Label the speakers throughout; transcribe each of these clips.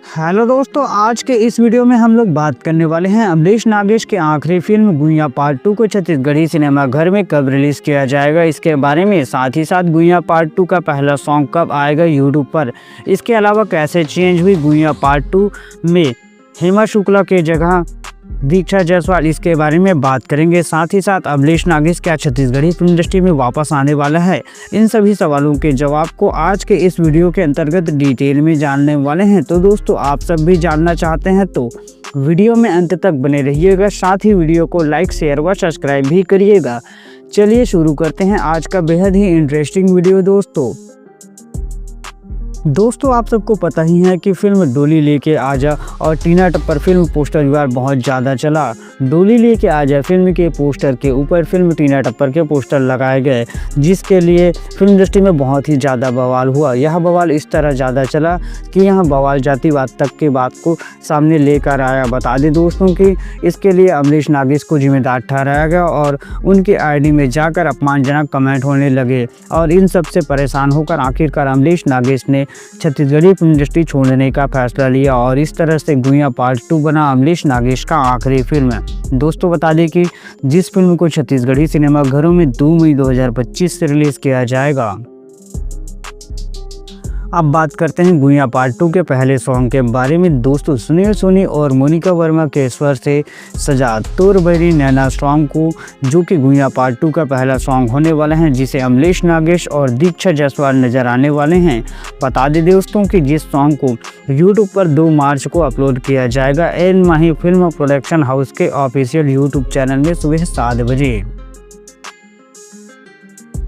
Speaker 1: Hello दोस्तों, आज के इस वीडियो में हम लोग बात करने वाले हैं अमरीश नागेश की आखिरी फिल्म गुइयां पार्ट 2 को छत्तीसगढ़ी सिनेमा घर में कब रिलीज़ किया जाएगा, इसके बारे में। साथ ही साथ गुइयां पार्ट 2 का पहला सॉन्ग कब आएगा यूट्यूब पर। इसके अलावा कैसे चेंज हुई गुइयां पार्ट 2 में हेमा शुक्ला के जगह दीक्षा जायसवाल, इसके बारे में बात करेंगे। साथ ही साथ अमरीश नागेश क्या छत्तीसगढ़ी फिल्म इंडस्ट्री में वापस आने वाला है, इन सभी सवालों के जवाब को आज के इस वीडियो के अंतर्गत डिटेल में जानने वाले हैं। तो दोस्तों, आप सब भी जानना चाहते हैं तो वीडियो में अंत तक बने रहिएगा। साथ ही वीडियो को लाइक, शेयर व सब्सक्राइब भी करिएगा। चलिए शुरू करते हैं आज का बेहद ही इंटरेस्टिंग वीडियो। दोस्तों आप सबको पता ही है कि फिल्म डोली लेके आजा और टीना टप्पर फिल्म पोस्टर विवाद बहुत ज़्यादा चला। डोली लेके आजा फिल्म के पोस्टर के ऊपर फिल्म टीना टप्पर के पोस्टर लगाए गए, जिसके लिए फिल्म इंडस्ट्री में बहुत ही ज़्यादा बवाल हुआ। यह बवाल इस तरह ज़्यादा चला कि यह बवाल जातिवाद तक के बात को सामने लेकर आया। बता दें दोस्तों कि इसके लिए अमरीश नागेश को जिम्मेदार ठहराया गया और उनके आईडी में जाकर अपमानजनक कमेंट होने लगे और इन सब से परेशान होकर आखिरकार अमरीश नागेश ने छत्तीसगढ़ी फिल्म इंडस्ट्री छोड़ने का फैसला लिया और इस तरह से गुइयां पार्ट 2 बना अमरीश नागेश का आखिरी फिल्म। दोस्तों बता दें कि जिस फिल्म को छत्तीसगढ़ी सिनेमा घरों में 2 मई 2025 से रिलीज़ किया जाएगा। अब बात करते हैं गुइयां पार्ट 2 के पहले सॉन्ग के बारे में। दोस्तों सुनील सोनी और मोनिका वर्मा के स्वर से सजा तोर बैरी नैना सॉन्ग को, जो कि गुइयां पार्ट 2 का पहला सॉन्ग होने वाला है, जिसे अमरीश नागेश और दीक्षा जायसवाल नजर आने वाले हैं। बता दें दोस्तों कि जिस सॉन्ग को यूट्यूब पर 2 मार्च को अपलोड किया जाएगा एन माही फिल्म प्रोडक्शन हाउस के ऑफिशियल यूट्यूब चैनल में सुबह 7 बजे।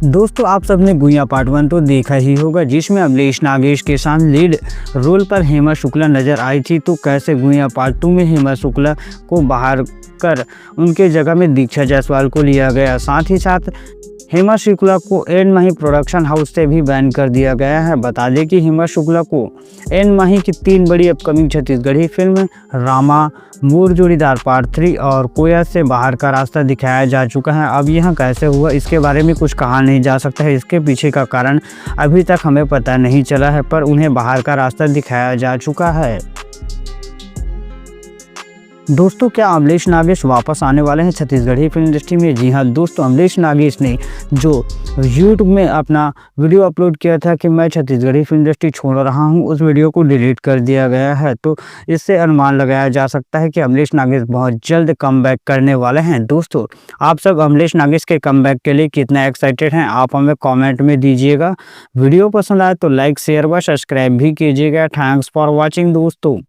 Speaker 1: दोस्तों आप सबने गुइयां पार्ट 1 तो देखा ही होगा, जिसमें अमरीश नागेश के साथ लीड रोल पर हेमा शुक्ला नजर आई थी। तो कैसे गुइयां पार्ट 2 में हेमा शुक्ला को बाहर कर उनके जगह में दीक्षा जायसवाल को लिया गया। साथ ही साथ हेमा शुक्ला को एन माही प्रोडक्शन हाउस से भी बैन कर दिया गया है। बता दें कि हेमा शुक्ला को एन माही की 3 बड़ी अपकमिंग छत्तीसगढ़ी फिल्म रामा, मोर जोड़ीदार पार्ट 3 और कोया से बाहर का रास्ता दिखाया जा चुका है। अब यह कैसे हुआ, इसके बारे में कुछ कहा नहीं जा सकता है। इसके पीछे का कारण अभी तक हमें पता नहीं चला है, पर उन्हें बाहर का रास्ता दिखाया जा चुका है। दोस्तों क्या अमरीश नागेश वापस आने वाले हैं छत्तीसगढ़ी फिल्म इंडस्ट्री में? जी हाँ दोस्तों, अमरीश नागेश ने जो यूट्यूब में अपना वीडियो अपलोड किया था कि मैं छत्तीसगढ़ी फिल्म इंडस्ट्री छोड़ रहा हूं, उस वीडियो को डिलीट कर दिया गया है। तो इससे अनुमान लगाया जा सकता है कि अमरीश नागेश बहुत जल्द कमबैक करने वाले हैं। दोस्तों आप सब अमरीश नागेश के कमबैक के लिए कितना एक्साइटेड हैं, आप हमें कॉमेंट में दीजिएगा। वीडियो पसंद आए तो लाइक, शेयर व सब्सक्राइब भी कीजिएगा। थैंक्स फॉर वॉचिंग दोस्तों।